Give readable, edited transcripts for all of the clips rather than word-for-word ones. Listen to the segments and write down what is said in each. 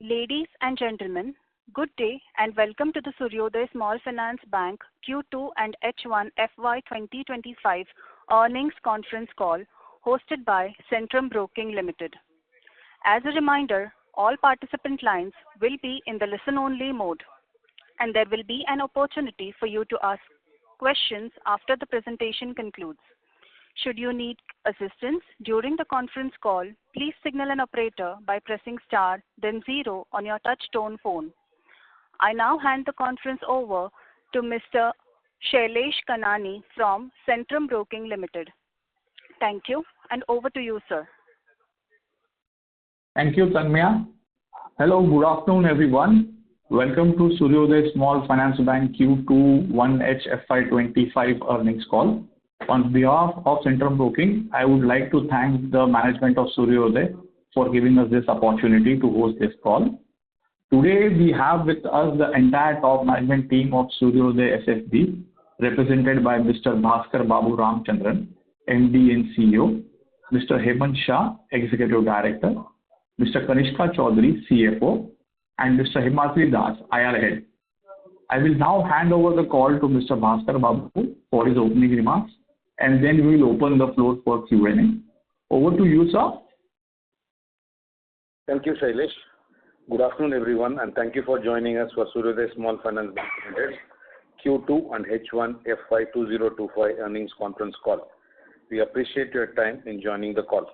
Ladies and gentlemen, good day and welcome to the Suryoday Small Finance Bank Q2 and H1FY 2025 earnings conference call hosted by Centrum Broking Limited. As a reminder, all participant lines will be in the listen-only mode, and there will be an opportunity for you to ask questions after the presentation concludes. Should you need assistance during the conference call, please signal an operator by pressing star, then 0 on your touch-tone phone. I now hand the conference over to Mr. Shailesh Kanani from Centrum Broking Limited. Thank you, and over to you, sir. Thank you, Tanmaya. Hello, good afternoon, everyone. Welcome to Suryoday Small Finance Bank Q2 1HFY25 earnings call. On behalf of Centrum Broking, I would like to thank the management of Suryoday for giving us this opportunity to host this call. Today, we have with us the entire top management team of Suryoday SFB, represented by Mr. Bhaskar Babu Ramchandran, MD and CEO, Mr. Hemant Shah, Executive Director, Mr. Kanishka Chaudhary, CFO, and Mr. Himatri Das, IR Head. I will now hand over the call to Mr. Bhaskar Babu for his opening remarks, and then we will open the floor for Q&A. Over to you, sir. Thank you, Shailesh. Good afternoon, everyone, and thank you for joining us for Suryoday Small Finance Bank Limited Q2 and H1 FY 2025 earnings conference call. We appreciate your time in joining the call.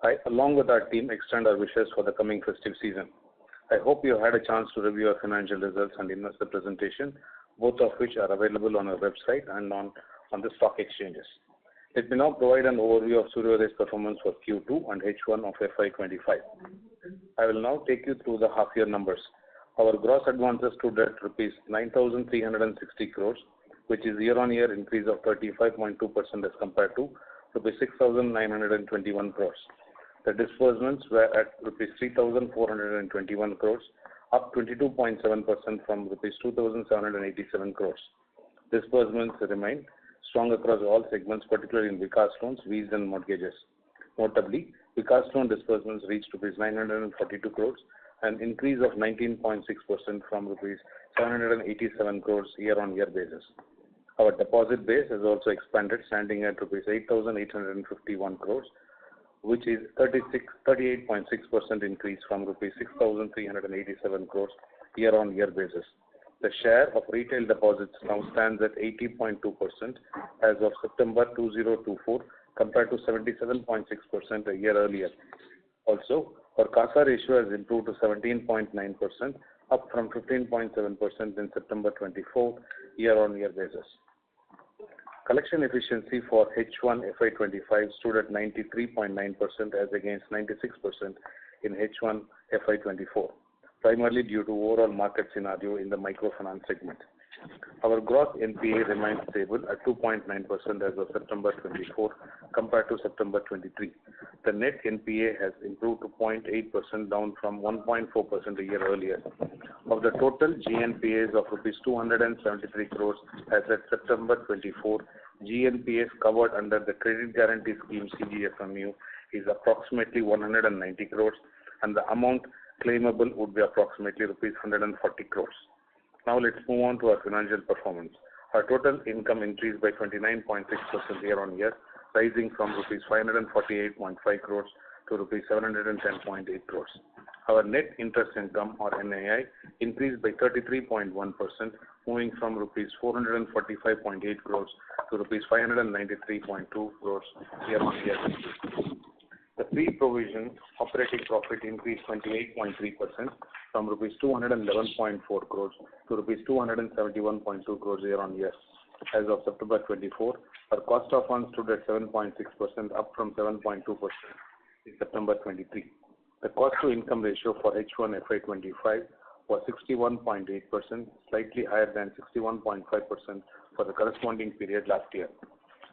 I, along with our team, extend our wishes for the coming festive season. I hope you had a chance to review our financial results and investor presentation, both of which are available on our website and on the stock exchanges. Let me now provide an overview of Suryoday's performance for Q2 and H1 of FY25. I will now take you through the half-year numbers. Our gross advances stood at rupees 9,360 crores, which is year-on-year increase of 35.2% as compared to rupees 6,921 crores. The disbursements were at rupees 3,421 crores, up 22.7% from rupees 2,787 crores. Disbursements remain strong across all segments, particularly in Vikas loans, V's and mortgages. Notably, Vikas loan disbursements reached rupees 942 crores, an increase of 19.6% from rupees 787 crores year-on-year basis. Our deposit base has also expanded, standing at rupees 8,851 crores, which is 38.6% increase from rupees 6,387 crores year-on-year basis. The share of retail deposits now stands at 80.2% as of September 2024, compared to 77.6% a year earlier. Also, our CASA ratio has improved to 17.9%, up from 15.7% in September 24 year-on-year basis. Collection efficiency for H1 FY25 stood at 93.9% as against 96% in H1 FY24, primarily due to overall market scenario in the microfinance segment. Our gross NPA remains stable at 2.9% as of September 24 compared to September 23. The net NPA has improved to 0.8%, down from 1.4% a year earlier. Of the total GNPAs of rupees 273 crores as at September 24, GNPAs covered under the Credit Guarantee Scheme CGFMU is approximately 190 crores, and the amount claimable would be approximately rupees 140 crores. Now let's move on to our financial performance. Our total income increased by 29.6% year-on-year, rising from rupees 548.5 crores to rupees 710.8 crores. Our net interest income, or NII, increased by 33.1%, moving from rupees 445.8 crores to rupees 593.2 crores year-on-year. The pre-provision operating profit increased 28.3% from rupees 211.4 crores to rupees 271.2 crores year-on-year. As of September 24, our cost of funds stood at 7.6%, up from 7.2% in September 23. The cost-to-income ratio for H1 FY25 was 61.8%, slightly higher than 61.5% for the corresponding period last year.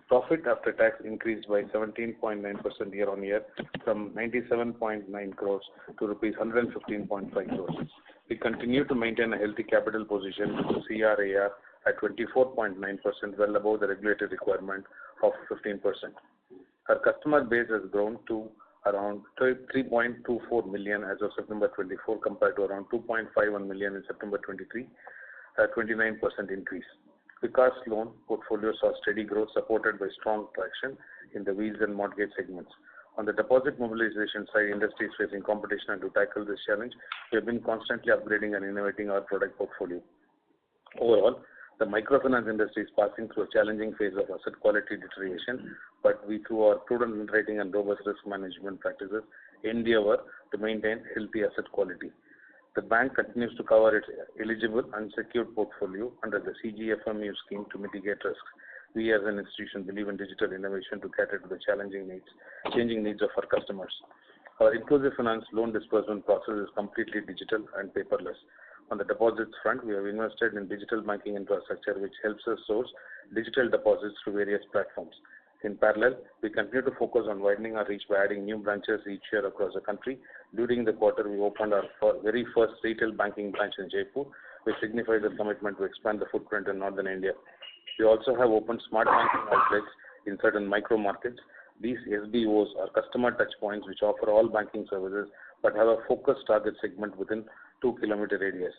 Profit after tax increased by 17.9% year-on-year from 97.9 crores to rupees 115.5 crores. We continue to maintain a healthy capital position with CRAR at 24.9%, well above the regulatory requirement of 15%. Our customer base has grown to around 3.24 million as of September 24 compared to around 2.51 million in September 23, a 29% increase. Vikas loan portfolio saw steady growth supported by strong traction in the wheels and mortgage segments. On the deposit mobilization side, industry is facing competition, and to tackle this challenge, we have been constantly upgrading and innovating our product portfolio. Overall, the microfinance industry is passing through a challenging phase of asset quality deterioration, but we, through our prudent underwriting and robust risk management practices, endeavor to maintain healthy asset quality. The bank continues to cover its eligible unsecured portfolio under the CGFMU scheme to mitigate risks. We as an institution believe in digital innovation to cater to the changing needs of our customers. Our inclusive finance loan disbursement process is completely digital and paperless. On the deposits front, we have invested in digital banking infrastructure, which helps us source digital deposits through various platforms. In parallel, we continue to focus on widening our reach by adding new branches each year across the country. During the quarter, we opened our very first retail banking branch in Jaipur, which signifies a commitment to expand the footprint in northern India. We also have opened smart banking outlets in certain micro markets. These SBOs are customer touchpoints which offer all banking services but have a focused target segment within 2-kilometer radius.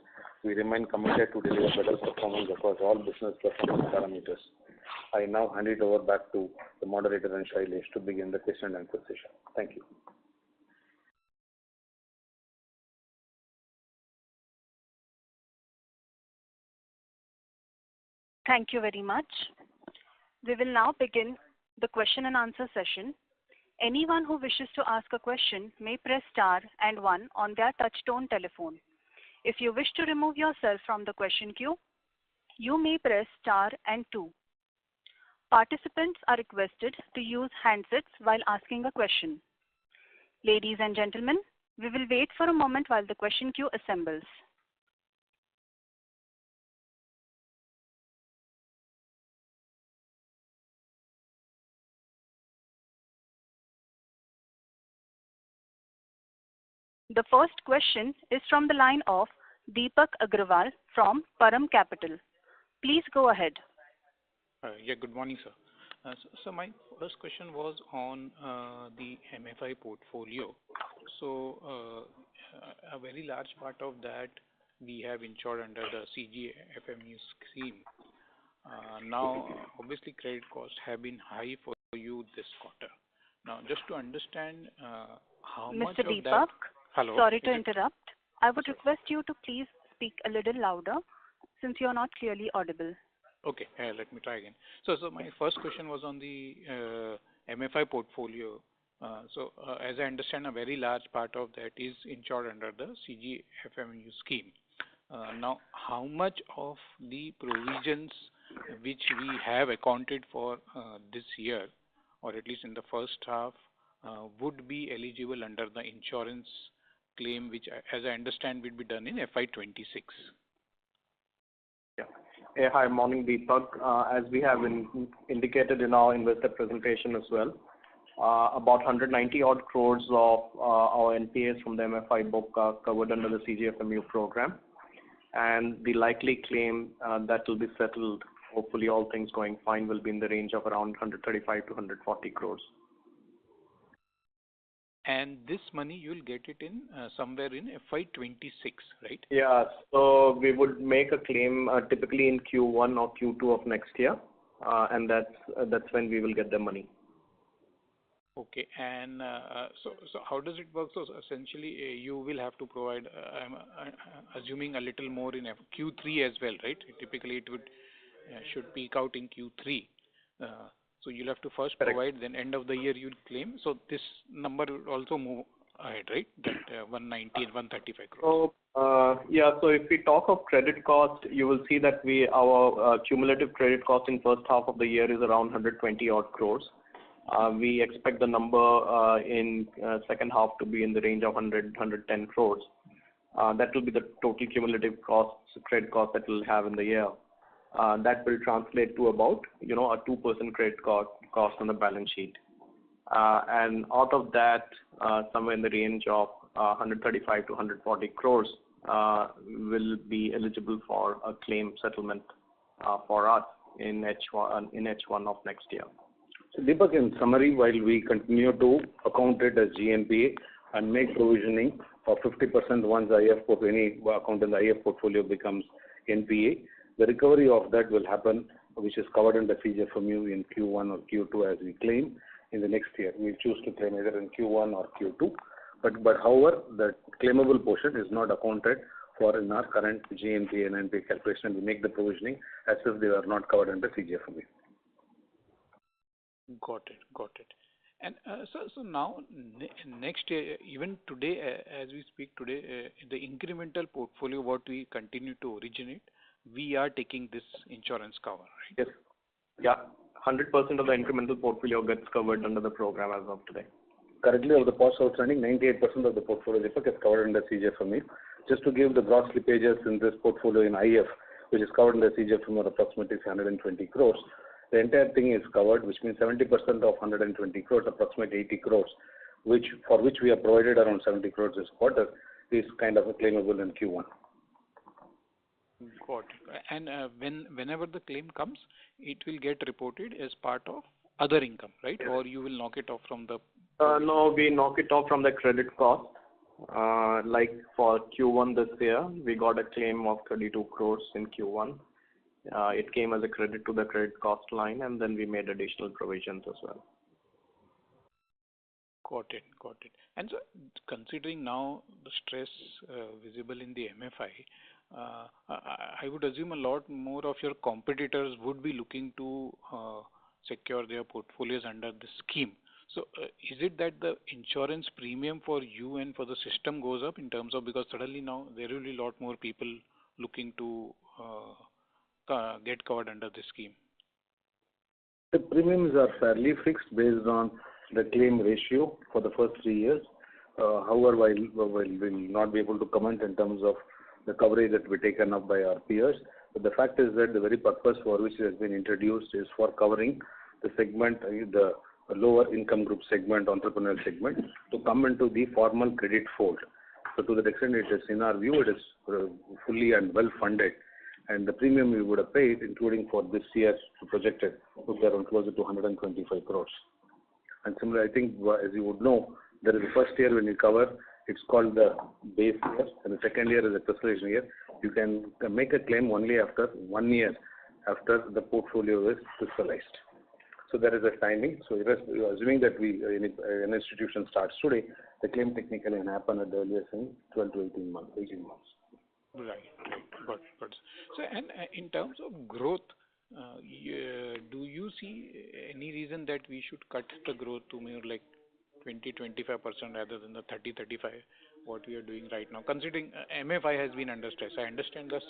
We remain committed to deliver better performance across all business performance parameters. I now hand it over back to the moderator and Shailesh to begin the question and answer session. Thank you. Thank you very much. We will now begin the question and answer session. Anyone who wishes to ask a question may press star and 1 on their touch-tone telephone. If you wish to remove yourself from the question queue, you may press star and 2. Participants are requested to use handsets while asking a question. Ladies and gentlemen, we will wait for a moment while the question queue assembles. The first question is from the line of Deepak Agrawal from Param Capital. Please go ahead. Yeah, good morning, sir. So my first question was on the MFI portfolio. So a very large part of that we have insured under the CGFMU scheme. Now, obviously, credit costs have been high for you this quarter. Now, just to understand how much Mr. of Deepak, that... Hello. Sorry to interrupt. I would request you to please speak a little louder since you are not clearly audible. Okay, let me try again. So my first question was on the MFI portfolio. As I understand, a very large part of that is insured under the CGFMU scheme. Now, how much of the provisions which we have accounted for this year, or at least in the first half, would be eligible under the insurance claim, which, as I understand, will be done in FY26? Yeah. Hey, hi, morning, Deepak. As we have indicated in our investor presentation as well, about 190 odd crores of our NPAs from the MFI book are covered under the CGFMU program, and the likely claim that will be settled, hopefully all things going fine, will be in the range of around 135 to 140 crores. And this money, you'll get it in somewhere in FY26, right? Yeah, so we would make a claim typically in Q1 or Q2 of next year, and that's when we will get the money. Okay, and so how does it work? So essentially, you will have to provide, I'm assuming, a little more in Q3 as well, right? Typically, it should peak out in Q3. So you'll have to first provide, then end of the year you'll claim. So this number will also move ahead, right? That 190 and 135 crores. So so if we talk of credit cost, you will see that our cumulative credit cost in first half of the year is around 120 odd crores. We expect the number in second half to be in the range of 110 crores. That will be the total cumulative credit cost that we'll have in the year. That will translate to about, a 2% credit cost on the balance sheet. And out of that, somewhere in the range of 135 to 140 crores will be eligible for a claim settlement for us in H1 of next year. So Deepak, in summary, while we continue to account it as GNPA and make provisioning of 50% once any account in the IF portfolio becomes NPA, the recovery of that will happen, which is covered under CGFMU in Q1 or Q2 as we claim in the next year. We choose to claim either in Q1 or Q2, but however, the claimable portion is not accounted for in our current GNPA and NPA calculation. We make the provisioning as if they are not covered under CGFMU. Got it. And so now, next year, even today, as we speak today, the incremental portfolio what we continue to originate, we are taking this insurance cover, right? Yes. Yeah. 100% of the incremental portfolio gets covered under the program as of today. Currently, of the POS outstanding, 98% of the portfolio is covered under CGFMU. Just to give the gross slippages in this portfolio in IF, which is covered under CGFMU, approximately 120 crores. The entire thing is covered, which means 70% of 120 crores, approximately 80 crores, for which we have provided around 70 crores this quarter, is kind of claimable in Q1. Got it. And whenever the claim comes, it will get reported as part of other income, right? Yes. Or you will knock it off from the... No, we knock it off from the credit cost. Like for Q1 this year, we got a claim of 32 crores in Q1. It came as a credit to the credit cost line, and then we made additional provisions as well. Got it. And so, considering now the stress visible in the MFI, I would assume a lot more of your competitors would be looking to secure their portfolios under the scheme. So, is it that the insurance premium for you and for the system goes up in terms of, because suddenly now there will be a lot more people looking to get covered under this scheme? The premiums are fairly fixed based on the claim ratio for the first 3 years. However, while we'll not be able to comment in terms of the coverage that will be taken up by our peers, but the fact is that the very purpose for which it has been introduced is for covering the segment, the lower income group segment, entrepreneurial segment, to come into the formal credit fold. So to that extent, it is, in our view, it is fully and well funded. And the premium we would have paid, including for this year projected, would be around closer to 125 crores. And similarly, I think, as you would know, there is the first year when you cover, it's called the base year, and the second year is a crystallization year. You can make a claim only after 1 year after the portfolio is crystallized. So there is a timing. So assuming that an institution starts today, the claim technically can happen at the earliest in 12 to 18 months. Right. Got it. So, and in terms of growth, do you see any reason that we should cut the growth to more like 20-25% rather than the 30-35% what we are doing right now? Considering MFI has been under stress, I understand the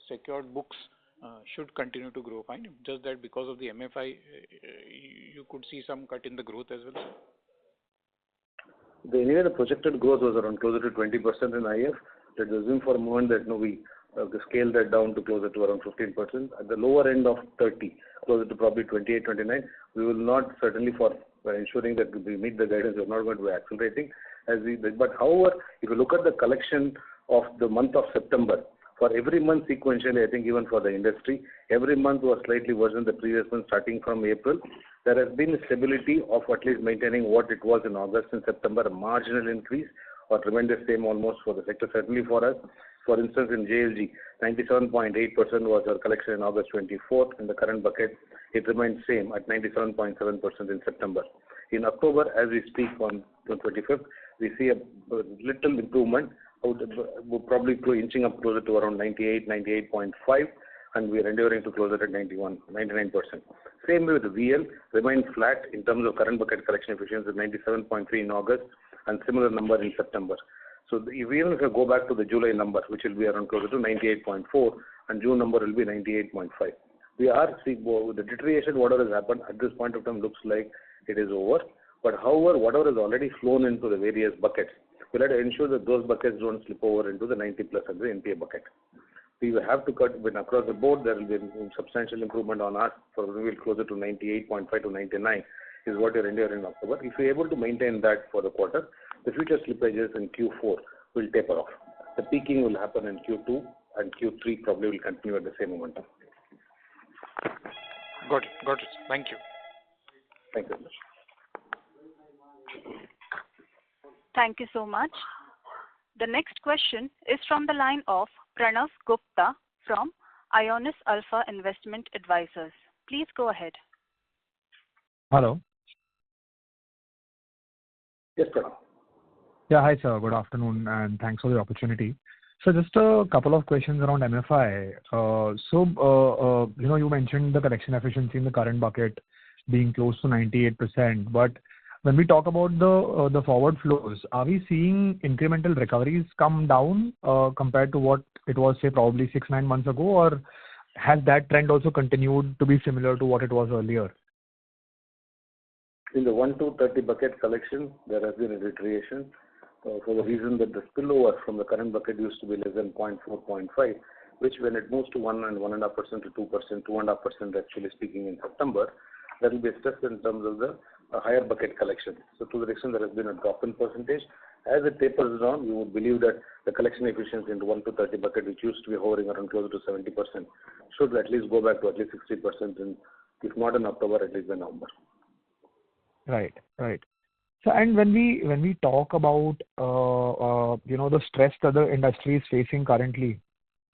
secured books should continue to grow fine. Just that because of the MFI, you could see some cut in the growth as well. The projected growth was around closer to 20% in IF. Let's assume for a moment that we scale that down to closer to around 15%. At the lower end of 30, closer to probably 28, 29, we will not, certainly for ensuring that we meet the guidance, we are not going to be accelerating but however, if you look at the collection of the month of September, for every month sequentially, I think even for the industry, every month was slightly worse than the previous month starting from April. There has been a stability of at least maintaining what it was in August and September, a marginal increase, or remained the same almost for the sector, certainly for us. For instance, in JLG, 97.8% was our collection in August 24th. In the current bucket, it remains same at 97.7% in September. In October, as we speak on the 25th, we see a little improvement, probably inching up closer to around 98, 98.5, and we are endeavoring to closer at 99%. Same way with the VL, remained flat in terms of current bucket collection efficiency, 97.3 in August, and similar number in September. So even if you go back to the July number, which will be around closer to 98.4, and June number will be 98.5. We are seeing the deterioration, whatever has happened at this point of time looks like it is over. But however, whatever has already flown into the various buckets, we'll have to ensure that those buckets don't slip over into the 90 plus and the NPA bucket. We will have to cut when across the board. There will be a substantial improvement on us. For we will closer to 98.5 to 99 is what you're enduring in October. If we're able to maintain that for the quarter, the future slippages in Q4 will taper off. The peaking will happen in Q2 and Q3 probably will continue at the same momentum. Got it. Thank you. Thank you very much. Thank you so much. The next question is from the line of Pranav Gupta from Ionis Alpha Investment Advisors. Please go ahead. Hello. Yes, Pranav. Yeah, hi, sir. Good afternoon, and thanks for the opportunity. So just a couple of questions around MFI. You mentioned the collection efficiency in the current bucket being close to 98%. But when we talk about the forward flows, are we seeing incremental recoveries come down compared to what it was, say, probably 6-9 months ago, or has that trend also continued to be similar to what it was earlier? In the 1 to 30 bucket collection, there has been a deterioration for the reason that the spillover from the current bucket used to be less than 0.4, 0.5, which when it moves to 1 and 1.5% to 2%, 2.5% actually speaking in September, that will be a stress in terms of the higher bucket collection. So to the extent there has been a drop in percentage. As it tapers down, you would believe that the collection efficiency in the 1 to 30 bucket, which used to be hovering around closer to 70%, should at least go back to at least 60%, and if not in October, at least by November. Right. So, and when we talk about the stress that the industry is facing currently,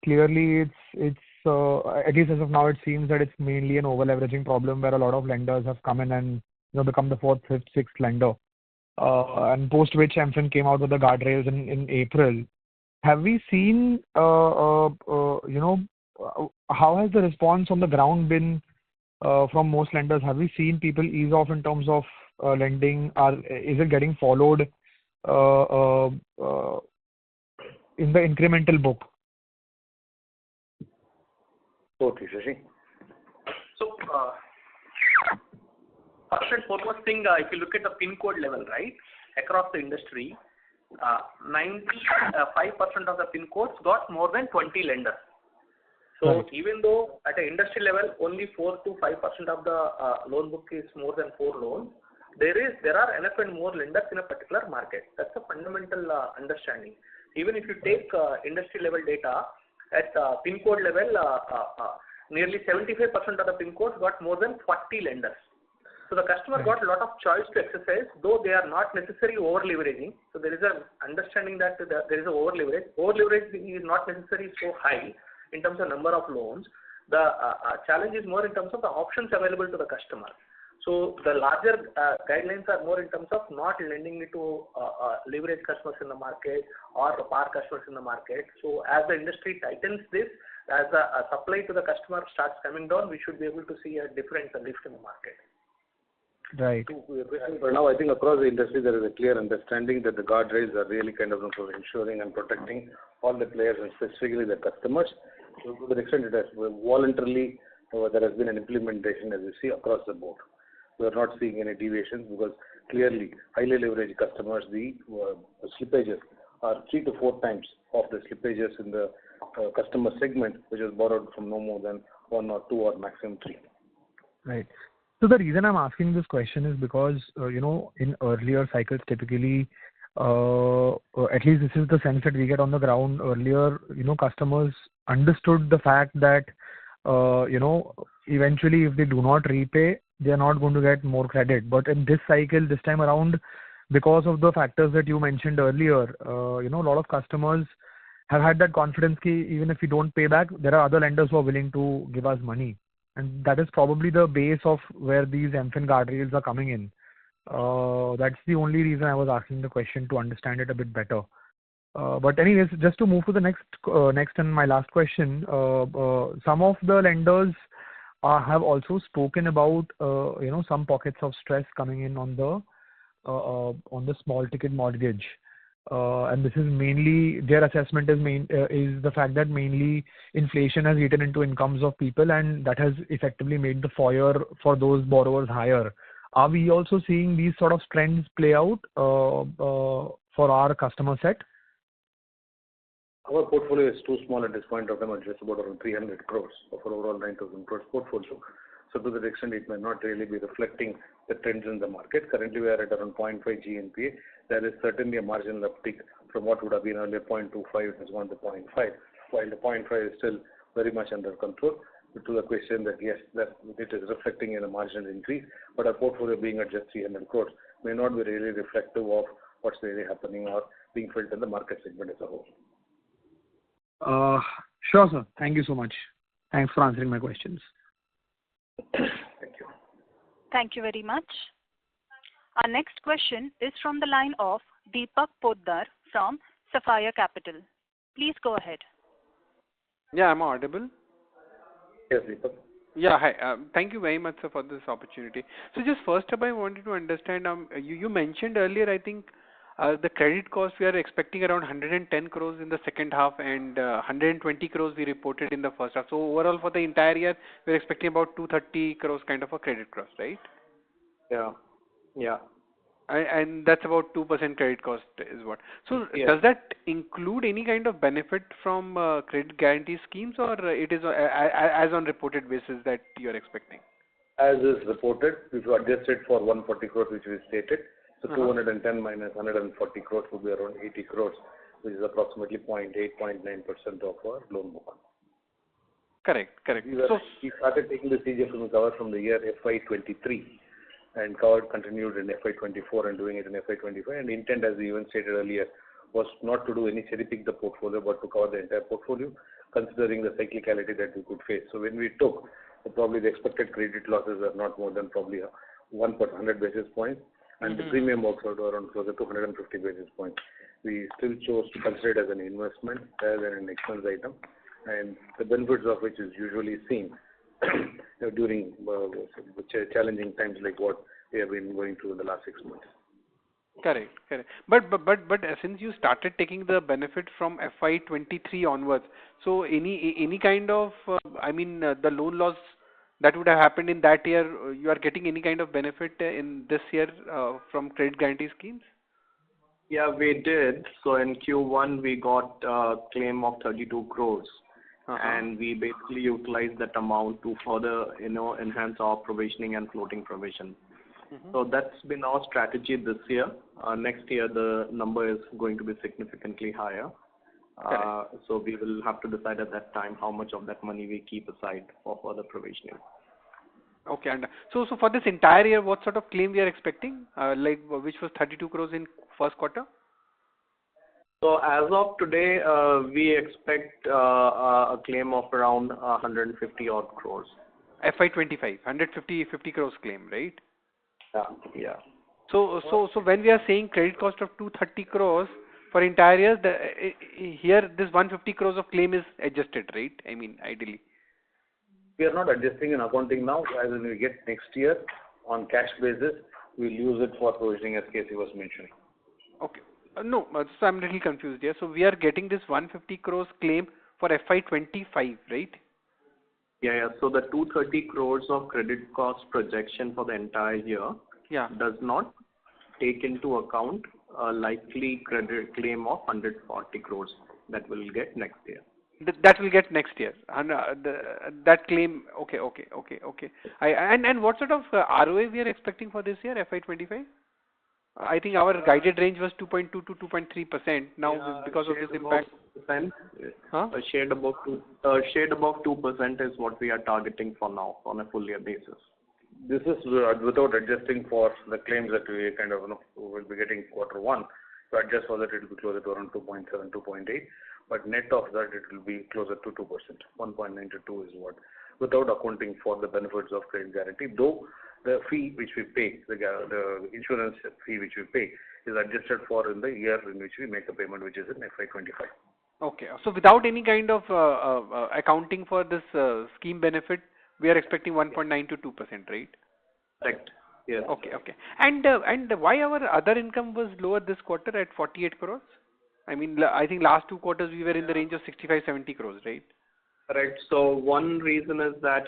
clearly it's at least as of now it seems that it's mainly an over-leveraging problem where a lot of lenders have come in and become the fourth, fifth, sixth lender, and post which MFIN came out with the guardrails in April. Have we seen how has the response on the ground been from most lenders? Have we seen people ease off in terms of lending? Is it getting followed in the incremental book? Okay, Shashi. So, first and foremost thing, if you look at the pin code level, right, across the industry, 95% of the pin codes got more than 20 lenders. So Right. even though at an industry level only 4 to 5% of the loan book is more than 4 loans, there are enough and more lenders in a particular market. That's a fundamental understanding. Even if you take industry level data at pin code level, nearly 75% of the pin codes got more than 40 lenders. So the customer Right. got a lot of choice to exercise, though they are not necessarily over leveraging. So there is an understanding that there is a over leverage. Over leverage is not necessarily so high in terms of number of loans. The challenge is more in terms of the options available to the customer. So the larger guidelines are more in terms of not lending it to leverage customers in the market or par customers in the market. So as the industry tightens this, as the supply to the customer starts coming down, we should be able to see a different lift in the market. Right. For now, I think across the industry there is a clear understanding that the guardrails are really kind of ensuring and protecting all the players and specifically the customers. So to the extent it has voluntarily, there has been an implementation as you see across the board. We are not seeing any deviations because clearly highly leveraged customers, the slippages are 3 to 4 times of the slippages in the customer segment, which is borrowed from no more than 1 or 2 or maximum 3. Right. So the reason I'm asking this question is because, in earlier cycles, typically, at least this is the sense that we get on the ground. Earlier, customers understood the fact that, eventually if they do not repay, they are not going to get more credit. But in this cycle, this time around, because of the factors that you mentioned earlier, a lot of customers have had that confidence that even if we don't pay back, there are other lenders who are willing to give us money. And that is probably the base of where these MFIN guardrails are coming in. That's the only reason I was asking the question, to understand it a bit better. But anyways, just to move to the next and my last question, some of the lenders have also spoken about some pockets of stress coming in on the small ticket mortgage. And this is mainly their assessment is the fact that mainly inflation has eaten into incomes of people, and that has effectively made the FOIR for those borrowers higher. Are we also seeing these sort of trends play out for our customer set? Our portfolio is too small at this point of time, at just about around 300 crores of our overall 9,000 crores portfolio. So to that extent, it may not really be reflecting the trends in the market. Currently, we are at around 0.5 GNPA. There is certainly a marginal uptick from what would have been earlier 0.25, it has gone to 0.5, while the 0.5 is still very much under control. to the question that yes, that it is reflecting in a marginal increase, but our portfolio being at just 300 crores may not be really reflective of what's really happening or being felt in the market segment as a whole. Sure, sir. Thank you so much. Thanks for answering my questions. Thank you. Thank you very much. Our next question is from the line of Deepak Poddar from Sapphire Capital. Please go ahead. Yeah, I'm audible. Yes, Deepak. Yeah, hi. Thank you very much, sir, for this opportunity. So just first up, I wanted to understand, you mentioned earlier, I think, the credit cost we are expecting around 110 crores in the second half and 120 crores we reported in the first half. So overall for the entire year, we're expecting about 230 crores kind of a credit cost, right? Yeah. Yeah. And that's about 2% credit cost is what. So Yes. does that include any kind of benefit from credit guarantee schemes, or it is as on reported basis that you are expecting? As is reported, if you adjust it for 140 crores which we stated, so 210 minus 140 crores would be around 80 crores, which is approximately 0.8-0.9% of our loan book. Correct. We started taking the CGFMU cover from the year FY23 and cover continued in FY24 and doing it in FY25. And the intent, as we even stated earlier, was not to do any cherry pick the portfolio, but to cover the entire portfolio, considering the cyclicality that we could face. So when we took, probably the expected credit losses are not more than probably 100 basis points, and the premium works out around closer to 150 basis points. We still chose to consider it as an investment rather than an expense item, and the benefits of which is usually seen during challenging times like what we have been going through in the last 6 months. Correct. But since you started taking the benefit from FY23 onwards, so any kind of the loan loss that would have happened in that year, you are getting any kind of benefit in this year from credit guarantee schemes? Yeah, we did. So in Q1 we got a claim of 32 crores. And we basically utilized that amount to further, enhance our provisioning and floating provision. So that's been our strategy this year. Next year, the number is going to be significantly higher. So we will have to decide at that time how much of that money we keep aside for further provisioning. Okay, and so for this entire year, what sort of claim we are expecting? Which was 32 crores in first quarter? So as of today, we expect a claim of around 150 odd crores. FY25, 150 crores claim, right? Yeah. So when we are saying credit cost of 230 crores for entire year, here this 150 crores of claim is adjusted, right? I mean, ideally. We are not adjusting in accounting now. As when we get next year on cash basis, we'll use it for provisioning as Casey was mentioning. Okay. No, so I'm a little confused here. So we are getting this 150 crores claim for FY25, right? Yeah. So the 230 crores of credit cost projection for the entire year does not take into account a likely credit claim of 140 crores that we'll get next year. That will get next year. And that claim, okay. And what sort of ROA we are expecting for this year, FY25? I think our guided range was 2.2 to 2.3%. Now, because of this impact, shade above 2% is what we are targeting for now on a full year basis. This is without adjusting for the claims that we kind of will be getting quarter one. To adjust for that, it will be closer to around 2.7, 2.8. But net of that, it will be closer to 2%. 1.9 to 2 is what, without accounting for the benefits of credit guarantee. Though the fee which we pay, the insurance fee which we pay, is adjusted for in the year in which we make the payment, which is in FY25. Okay. So without any kind of accounting for this scheme benefit, we are expecting 1.9 to 2%, right? Correct. Yes. Okay. And why our other income was lower this quarter at 48 crores? I mean, I think last 2 quarters we were in the range of 65-70 crores, right? Correct. So one reason is that,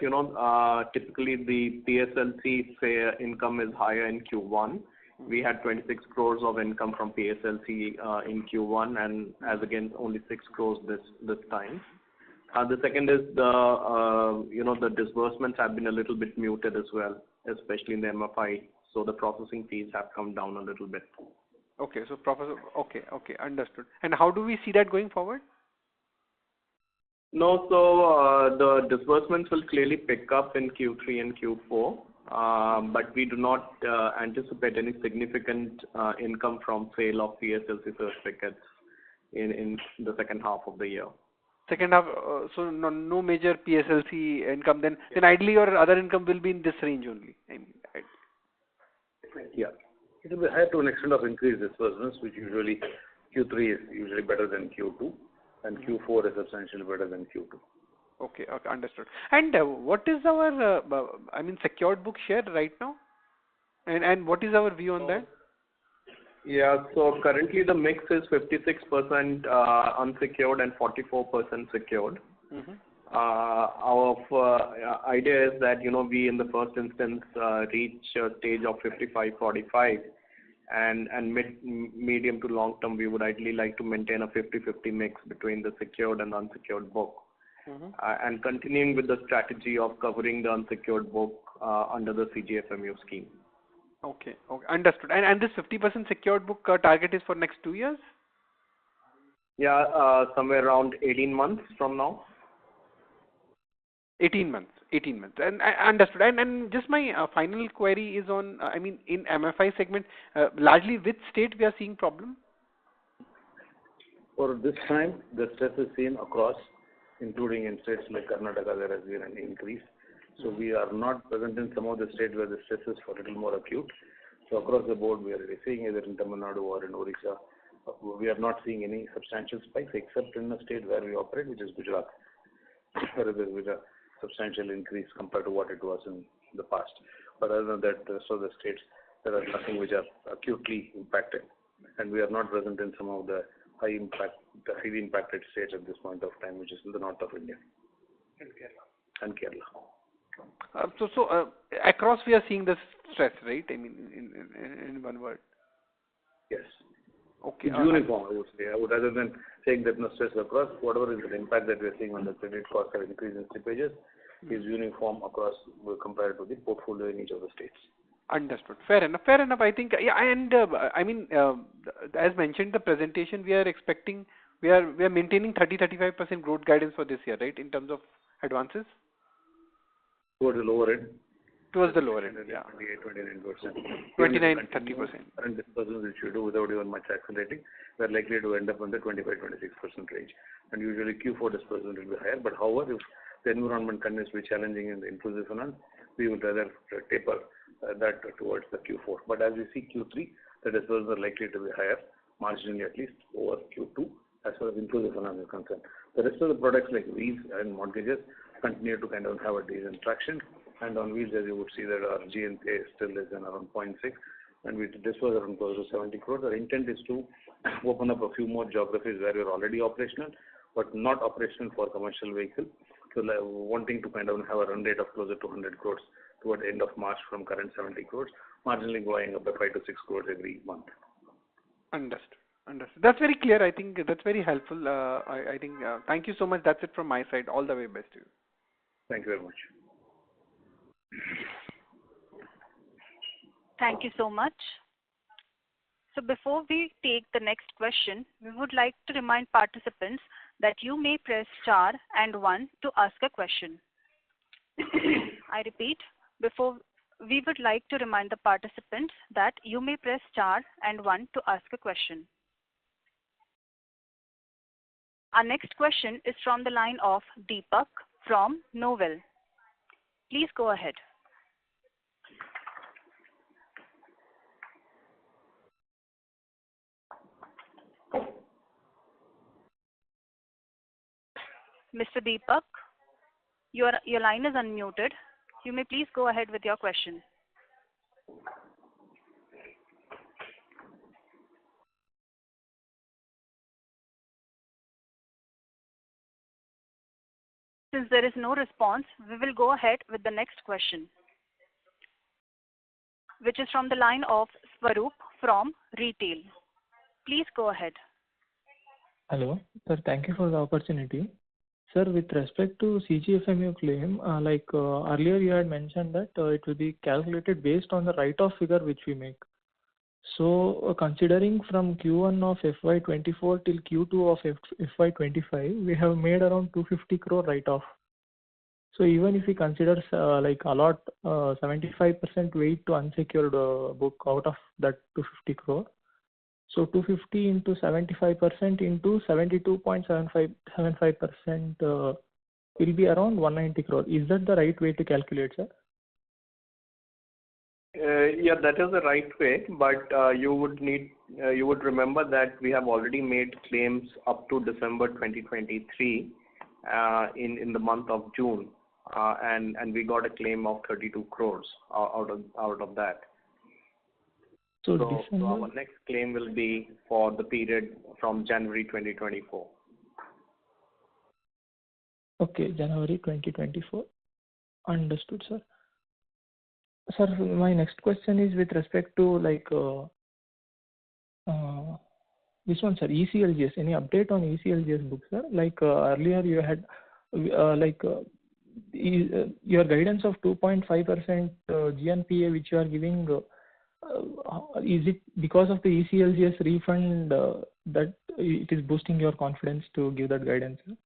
typically the PSLC income is higher in Q1. We had 26 crores of income from PSLC in Q1, and as against only 6 crores this time. The second is the disbursements have been a little bit muted as well, especially in the MFI. So the processing fees have come down a little bit. Okay. So okay, understood. And how do we see that going forward? No, so the disbursements will clearly pick up in Q3 and Q4, but we do not anticipate any significant income from sale of PSLC certificates in the second half of the year. Second half, so no major PSLC income, then ideally your other income will be in this range only. I mean, Yeah. It will be higher to an extent of increased disbursements, which usually Q3 is usually better than Q2, and Q4 is substantially better than Q2. Okay, understood. And what is our, secured book share right now? And what is our view on that? Yeah, so currently the mix is 56% unsecured and 44% secured. Our idea is that, we in the first instance reach a stage of 55-45, and medium to long term we would ideally like to maintain a 50-50 mix between the secured and unsecured book, and continuing with the strategy of covering the unsecured book under the CGFMU scheme. Okay, understood. And this 50% secured book target is for next 2 years? Yeah, somewhere around 18 months from now. 18 months. And understood. And just my final query is on, in MFI segment, largely which state we are seeing problem? For this time, the stress is seen across, including in states like Karnataka, there has been an increase. So we are not present in some of the states where the stress is a little more acute. So across the board, we are seeing either in Tamil Nadu or in Odisha, we are not seeing any substantial spikes except in a state where we operate, which is Gujarat, where there is a substantial increase compared to what it was in the past. But other than that, so the states, there are nothing which are acutely impacted, and we are not present in some of the highly impacted states at this point of time, which is in the north of India and Kerala. So across we are seeing this stress, right? I mean, in one word. Yes. Okay. It's uniform, I would say. Rather than saying that no stress across, whatever is the impact that we are seeing on the credit cost or increase in slippages is uniform across compared to the portfolio in each of the states. Understood. Fair enough. I think, yeah, and as mentioned in the presentation, we are maintaining 30-35% growth guidance for this year, right? In terms of advances. Towards the lower end. Towards the lower end, yeah. 28-29%. 29-30%. And disbursements which we do without even much accelerating, we are likely to end up in the 25-26% range. And usually Q4 disbursement will be higher. But however, if the environment continues to be challenging in the inclusive finance, we would rather taper that towards the Q4. But as we see Q3, the disbursements are likely to be higher, marginally at least, over Q2 as far as inclusive finance is concerned. The rest of the products like wheels and mortgages continue to kind of have a decent traction. And on wheels, as you would see, that our GNPA still is in around 0.6, and we disburse around close to 70 crores. Our intent is to open up a few more geographies where we're already operational, but not operational for commercial vehicle. So wanting to kind of have a run rate of closer to 100 crores toward the end of March from current 70 crores, marginally going up by 5 to 6 crores every month. Understood. That's very clear. I think that's very helpful. I think thank you so much. That's it from my side. All the way best to you. Thank you very much. Thank you so much. So before we take the next question, we would like to remind participants that you may press star and 1 to ask a question. I repeat, we would like to remind the participants that you may press star and 1 to ask a question. Our next question is from the line of Deepak from Novel. Please go ahead. Mr. Deepak, your line is unmuted. You may please go ahead with your question. Since there is no response, we will go ahead with the next question, which is from the line of Swaroop from Retail. Please go ahead. Hello, sir. Thank you for the opportunity. Sir, with respect to CGFMU claim, earlier you had mentioned that it will be calculated based on the write-off figure which we make. So considering from Q1 of FY24 till Q2 of FY25, we have made around 250 crore write-off. So even if we consider like allot 75% weight to unsecured book out of that 250 crore, so 250 into 75% into 72.75% will be around 190 crore. Is that the right way to calculate, sir? Yeah, that is the right way, but you would remember that we have already made claims up to December 2023 in the month of June, and we got a claim of 32 crores out of that. So our next claim will be for the period from January 2024. Okay, January 2024. Understood, sir. Sir, my next question is with respect to like this one, sir, ECLGS. Any update on ECLGS book, sir? Like earlier you had your guidance of 2.5% GNPA which you are giving. Is it because of the ECLGS refund that it is boosting your confidence to give that guidance, sir?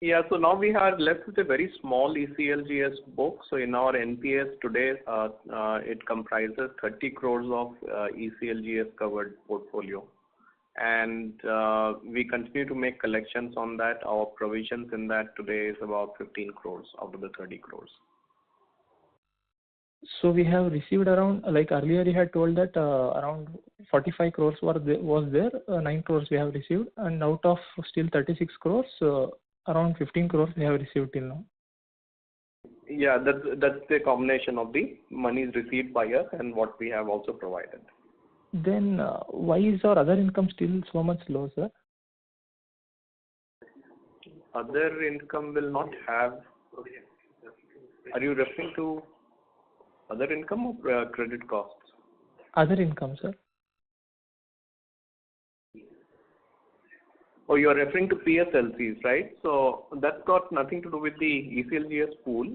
Yeah, so now we are left with a very small ECLGS book. So in our NPS today, it comprises 30 crores of ECLGS covered portfolio. And we continue to make collections on that. Our provisions in that today is about 15 crores out of the 30 crores. So we have received around, like earlier you had told that around 45 crores was there, 9 crores we have received, and out of still 36 crores, around 15 crores we have received till now. Yeah, that's the combination of the monies received by us and what we have also provided. Then why is our other income still so much low, sir? Other income will not have. Are you referring to other income or credit costs? Other income, sir. Oh, you are referring to PSLCs, right? So that's got nothing to do with the ECLGS pool.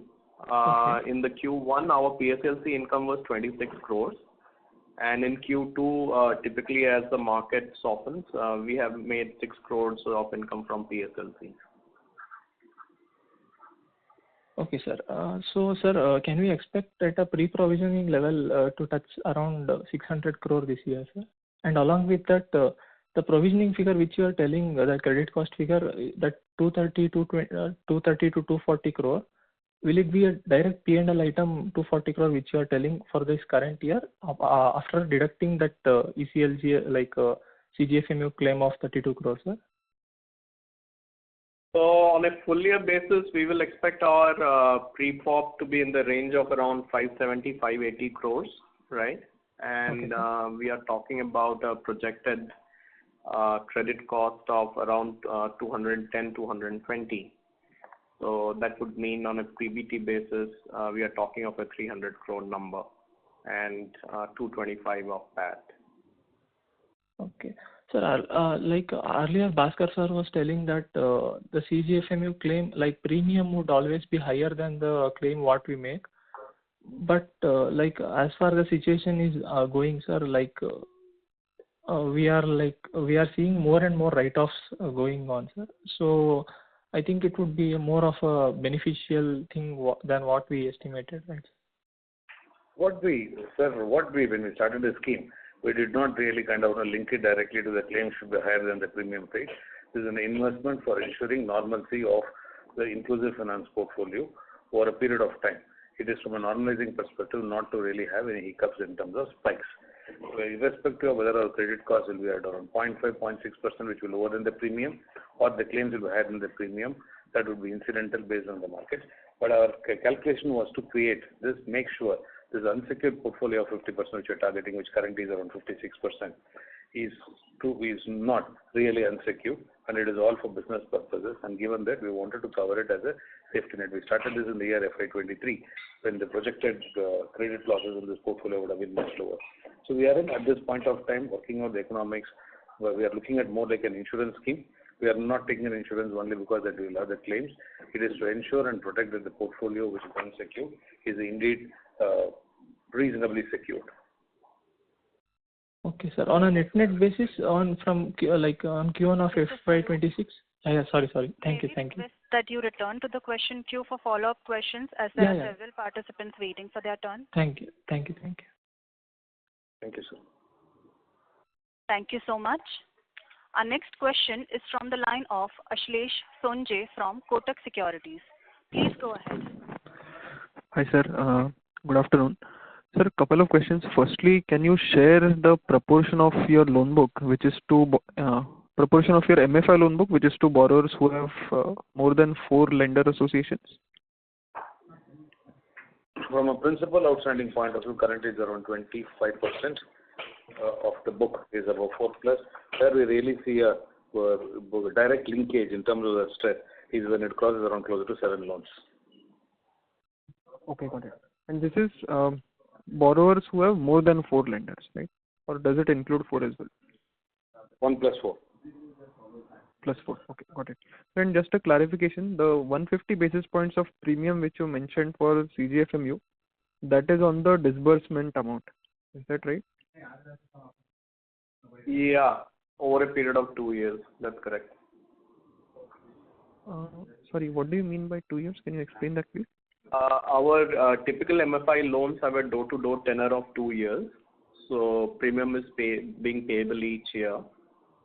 Okay. In the Q1, our PSLC income was 26 crores. And in Q2, typically as the market softens, we have made 6 crores of income from PSLC. Okay, sir. So, sir, can we expect at a pre-provisioning level to touch around 600 crore this year, sir? And along with that, the provisioning figure which you are telling, the credit cost figure, that 230 to 240 crore, will it be a direct P&L item 240 crore which you are telling for this current year after deducting that ECLG like CGFMU claim of 32 crore, sir? So on a full year basis, we will expect our pre-pop to be in the range of around 570-580 crores, right? And okay. We are talking about a projected credit cost of around 210-220. So that would mean on a PBT basis, we are talking of a 300 crore number and 225 of that. Okay. Sir, like earlier Bhaskar sir was telling that the CGFMU claim, like premium would always be higher than the claim what we make. But like as far the situation is going, sir, like we are seeing more and more write-offs going on, sir. So I think it would be more of a beneficial thing than what we estimated, right? When we started the scheme, we did not really kind of link it directly to the claim should be higher than the premium paid. This is an investment for ensuring normalcy of the inclusive finance portfolio over a period of time. It is from a normalizing perspective not to really have any hiccups in terms of spikes. So irrespective of whether our credit cost will be at around 0.5, 0.6%, which will lower than the premium, or the claims will be higher than the premium, that would be incidental based on the market. But our calculation was to create this, make sure this unsecured portfolio of 50% which you're targeting, which currently is around 56%, is not really unsecured, and it is all for business purposes. And given that, we wanted to cover it as a safety net. We started this in the year FY23, when the projected credit losses in this portfolio would have been much lower. So we are at this point of time working on the economics, where we are looking at more like an insurance scheme. We are not taking an insurance only because that we will have the claims. It is to ensure and protect that the portfolio which is unsecured is indeed reasonably secured. Okay, sir. On a net basis, on Q1 of FY26? Yeah, sorry. Thank you. Request that you return to the question queue for follow-up questions, as there are several participants waiting for their turn. Thank you. Thank you, sir. Thank you so much. Our next question is from the line of Ashlesh Sonje from Kotak Securities. Please go ahead. Hi, sir. Good afternoon. Sir, a couple of questions. Firstly, can you share the proportion of your loan book, proportion of your MFI loan book, which is to borrowers who have more than 4 lender associations? From a principal outstanding point of view, currently it's around 25% of the book is above 4+. Where we really see a direct linkage in terms of the stress is when it crosses around closer to 7 loans. Okay, got it. And this is borrowers who have more than 4 lenders, right? Or does it include 4 as well? 1 + 4. +4. Okay, got it. And just a clarification, the 150 basis points of premium which you mentioned for CGFMU, that is on the disbursement amount. Is that right? Yeah, over a period of 2 years. That's correct. Sorry, what do you mean by 2 years? Can you explain that, please? Our typical MFI loans have a door-to-door tenor of 2 years. So premium is being payable each year.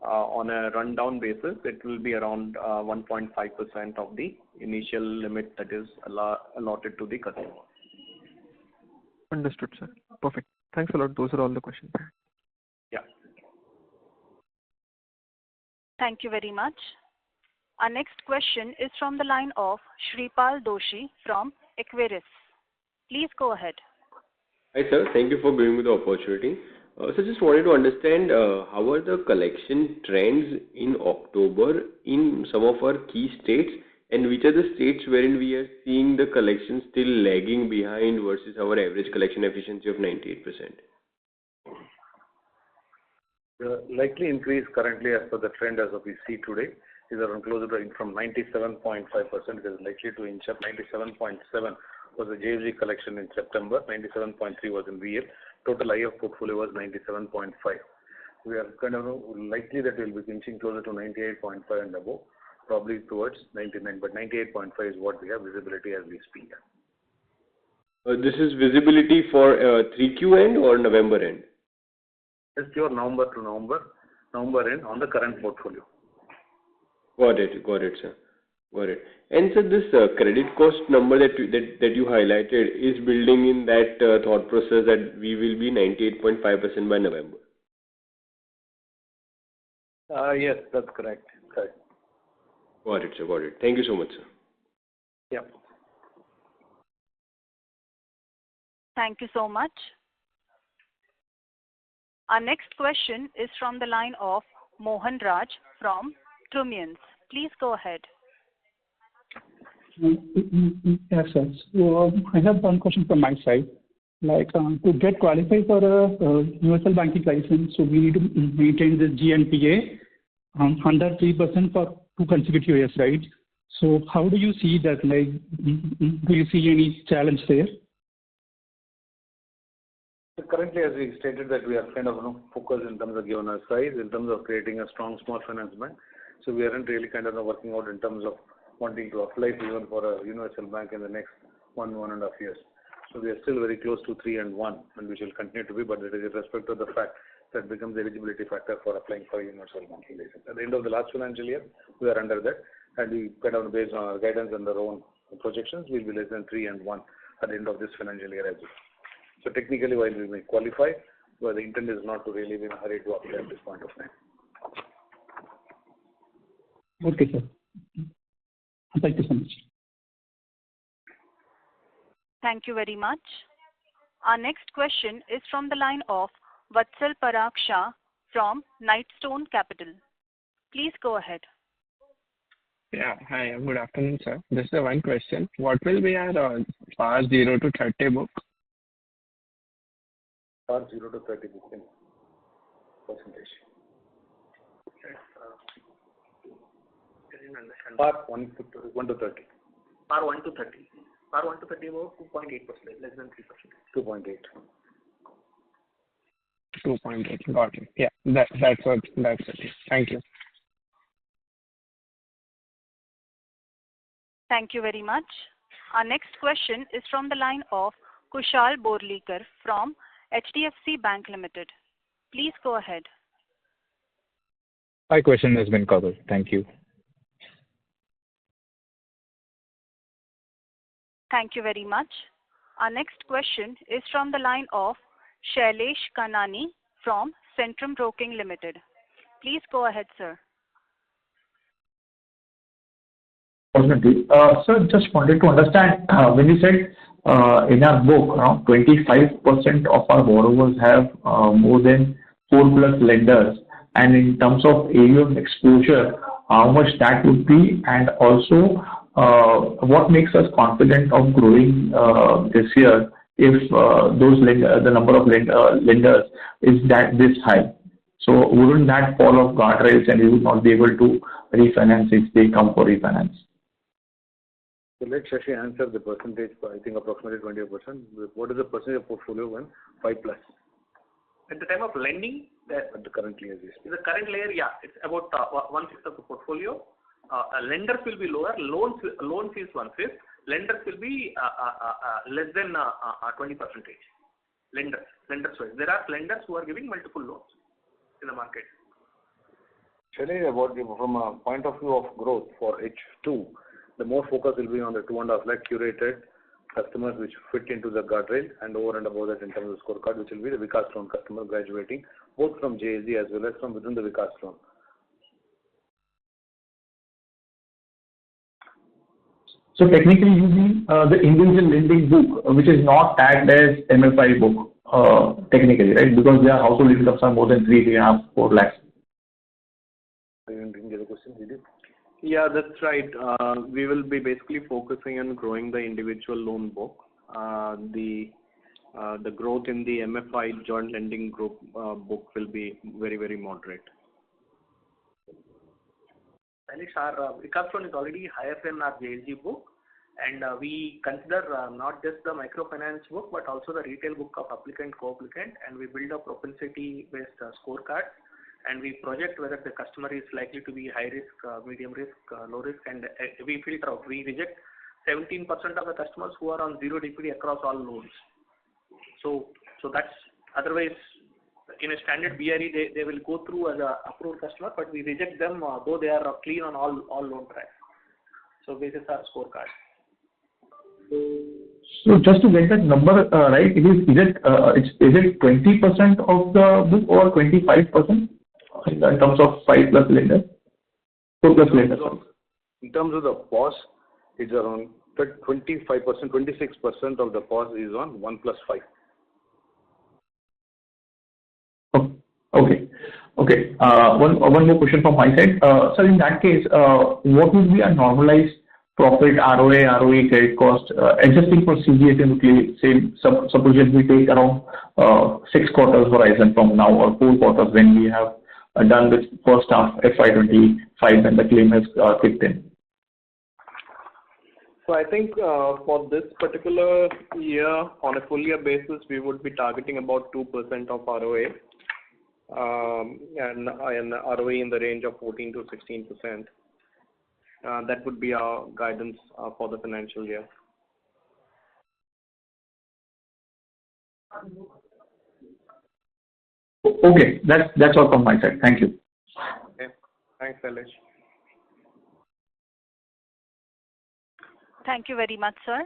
On a rundown basis, it will be around 1.5% of the initial limit that is allotted to the customer. Understood, sir. Perfect. Thanks a lot. Those are all the questions. Yeah. Thank you very much. Our next question is from the line of Shripal Doshi from Equirus. Please go ahead. Hi, sir. Thank you for giving me the opportunity. So just wanted to understand how are the collection trends in October in some of our key states, and which are the states wherein we are seeing the collection still lagging behind versus our average collection efficiency of 98%? The likely increase currently as per the trend as of we see today is around closer to from 97.5%. It is likely to inch up. 97.7 was the JFG collection in September. 97.3 was in VL. Total IF portfolio was 97.5. We are kind of likely that we will be inching closer to 98.5 and above, probably towards 99. But 98.5 is what we have visibility as we speak. This is visibility for 3Q end or November end? It's your November to November end on the current portfolio. Got it, sir. Got it. And so this credit cost number that you highlighted is building in that thought process that we will be 98.5% by November. Yes, that's correct. Got it, sir. Got it. Thank you so much, sir. Yeah. Thank you so much. Our next question is from the line of Mohan Raj from Trumians. Please go ahead. Yes, sir. So I have one question from my side. Like to get qualified for a universal banking license, so we need to maintain this GNPA under 3% for 2 consecutive years, right? So how do you see that? Like, do you see any challenge there? So currently, as we stated, that we are kind of focused in terms of given our size, in terms of creating a strong small finance bank. So we aren't really kind of working out in terms of wanting to apply even for a universal bank in the next 1.5 years. So we are still very close to 3 and 1, and we shall continue to be, but it is with respect to the fact that becomes the eligibility factor for applying for a universal banking license. At the end of the last financial year, we are under that, and we kind of based on our guidance and our own projections, we'll be less than 3 and 1 at the end of this financial year as well. So technically, while we may qualify, but the intent is not to really be in a hurry to apply at this point of time. Okay, sir. Thank you so much. Thank you very much. Our next question is from the line of Vatsal Parag Shah from Knightstone Capital. Please go ahead. Yeah, hi, good afternoon, sir. Just one question. What will be our PAR 0 to 30 book? PAR 0 to 30 book in percentage. PAR 1 to 30. PAR 1 to 30. PAR 1 to 30 about 2.8%, less than 3%. 2.8. 2.8. Got it. Yeah, that's it. Thank you. Thank you very much. Our next question is from the line of Kushal Borlikar from HDFC Bank Limited. Please go ahead. My question has been covered. Thank you. Thank you very much. Our next question is from the line of Shailesh Kanani from Centrum Broking Limited. Please go ahead, sir. Sir, just wanted to understand, when you said in our book, around 25% of our borrowers have more than 4+ lenders, and in terms of AUM exposure, how much that would be, and also what makes us confident of growing this year if the number of lenders is this high? So wouldn't that fall off guardrails and we would not be able to refinance if they come for refinance? So let Shashi answer the percentage, I think approximately 20%. What is the percentage of portfolio when 5+? At the time of lending, At the current layer, yes. in the current layer, yeah, it's about 1/5 of the portfolio. Lenders will be lower. Loans is 1/5. Lenders will be less than 20%. Lenders wise. There are lenders who are giving multiple loans in the market. Shailesh, from a point of view of growth for H2, the more focus will be on the 2.5 lakh curated customers which fit into the guardrail, and over and above that in terms of scorecard, which will be the Vikas loan customer graduating both from JSD as well as from within the Vikas loan. So technically, you mean the individual lending book, which is not tagged as MFI book, technically, right? Because their household incomes are more than 3.5, 4 lakhs. I didn't get the question, did you? Yeah, that's right. We will be basically focusing on growing the individual loan book. The growth in the MFI joint lending group book will be very, very moderate. Shailesh, our Vikas loan is already higher than our JLG book, and we consider not just the microfinance book but also the retail book of applicant, co-applicant, and we build a propensity-based scorecard, and we project whether the customer is likely to be high risk, medium risk, low risk, and we filter out. We reject 17% of the customers who are on zero DPD across all loans. So that's otherwise in a standard BRE they will go through as a approved customer, but we reject them though they are clean on all loan tracks. So this is our scorecard. So just to get that number right, is it 20% of the book or 25% in terms of 5+ lenders, 4+ lenders? In terms of the POS, it's around 25%, 26% of the POS is on 1+5. Okay. One more question from my side. So in that case, what would be a normalized profit, ROA, ROE, credit cost, adjusting for CGFMU, say, suppose we take around 6 quarters horizon from now or 4 quarters when we have done this first half FY25 and the claim has kicked in? So I think for this particular year, on a full year basis, we would be targeting about 2% of ROA and ROE in the range of 14 to 16%. That would be our guidance for the financial year. Okay, that's all from my side. Thank you. Okay. Thanks, Shailesh. Thank you very much, sir.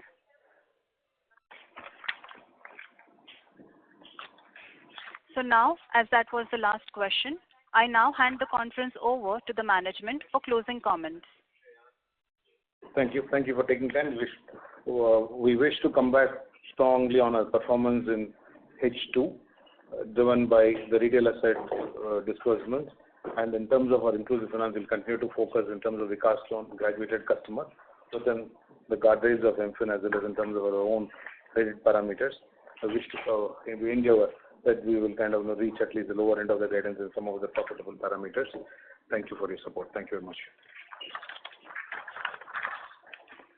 So now, as that was the last question, I now hand the conference over to the management for closing comments. Thank you. Thank you for taking time. We wish to come back strongly on our performance in H2, driven by the retail asset disbursements. And in terms of our inclusive finance, we'll continue to focus in terms of Vikas loan, graduated customer, but then the guardrails of MFIN as well as in terms of our own credit parameters. I wish to endeavor that we will kind of reach at least the lower end of the guidance in some of the profitable parameters. Thank you for your support. Thank you very much.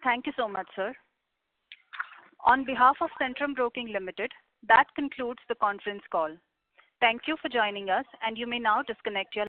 Thank you so much, sir. On behalf of Centrum Broking Limited, that concludes the conference call. Thank you for joining us, and you may now disconnect your